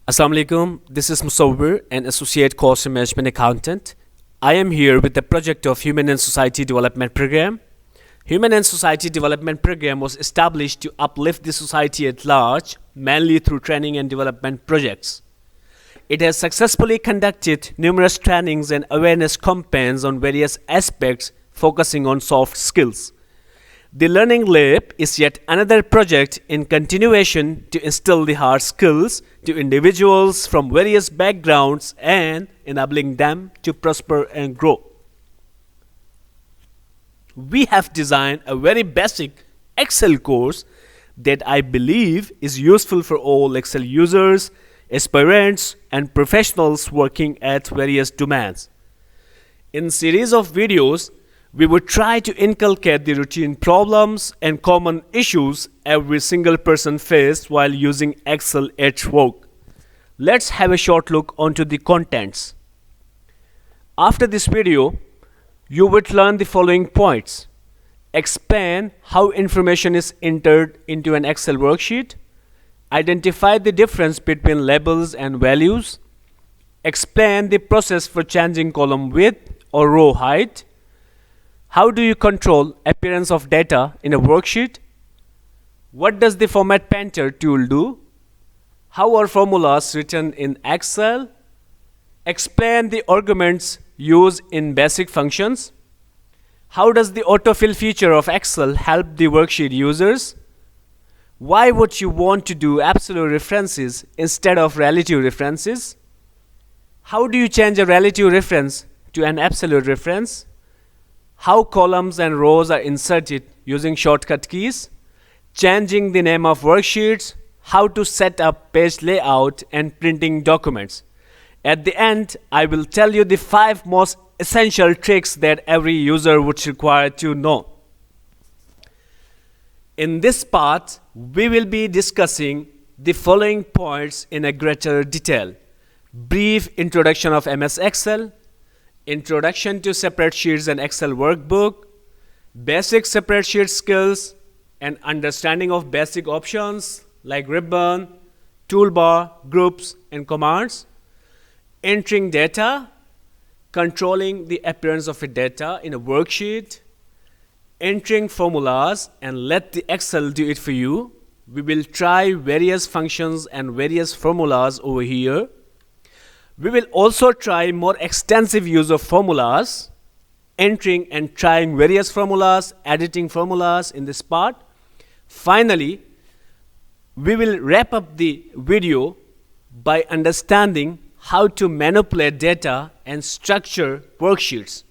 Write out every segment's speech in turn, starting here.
Assalamu alaikum. This is Musawwir, an associate course and management accountant. I am here with the project of Human and Society Development Program. Human and Society Development Program was established to uplift the society at large, mainly through training and development projects. It has successfully conducted numerous trainings and awareness campaigns on various aspects focusing on soft skills. The Learning Lab is yet another project in continuation to instill the hard skills to individuals from various backgrounds and enabling them to prosper and grow. We have designed a very basic Excel course that I believe is useful for all Excel users, aspirants, and professionals working at various domains. In series of videos, we would try to inculcate the routine problems and common issues every single person faced while using Excel at work. Let's have a short look onto the contents. After this video, you would learn the following points. Explain how information is entered into an Excel worksheet. Identify the difference between labels and values. Explain the process for changing column width or row height. How do you control appearance of data in a worksheet? What does the Format Painter tool do? How are formulas written in Excel? Explain the arguments used in basic functions. How does the autofill feature of Excel help the worksheet users? Why would you want to do absolute references instead of relative references? How do you change a relative reference to an absolute reference? How columns and rows are inserted using shortcut keys, changing the name of worksheets, how to set up page layout and printing documents. At the end, I will tell you the 5 most essential tricks that every user would require to know. In this part, we will be discussing the following points in a greater detail. Brief introduction of MS Excel, Introduction to Spreadsheets and Excel Workbook, Basic Spreadsheet Skills, and understanding of basic options like ribbon, toolbar, groups, and commands, entering data, controlling the appearance of a data in a worksheet, entering formulas, and let the Excel do it for you. We will try various functions and various formulas over here. We will also try more extensive use of formulas, entering and trying various formulas, editing formulas in this part. Finally, we will wrap up the video by understanding how to manipulate data and structure worksheets.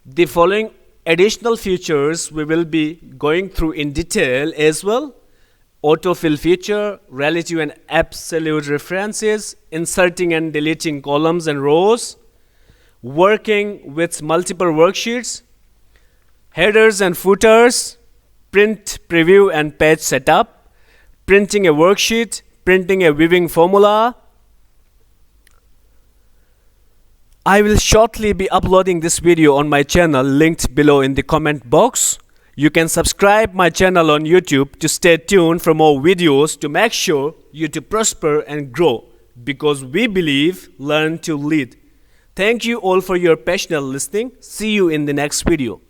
The following additional features we will be going through in detail as well. Autofill feature, relative and absolute references, inserting and deleting columns and rows, working with multiple worksheets, headers and footers, print, preview and page setup, printing a worksheet, printing a viewing formula. I will shortly be uploading this video on my channel linked below in the comment box. You can subscribe my channel on YouTube to stay tuned for more videos to make sure you to prosper and grow, because we believe learn to lead. Thank you all for your passionate listening. See you in the next video.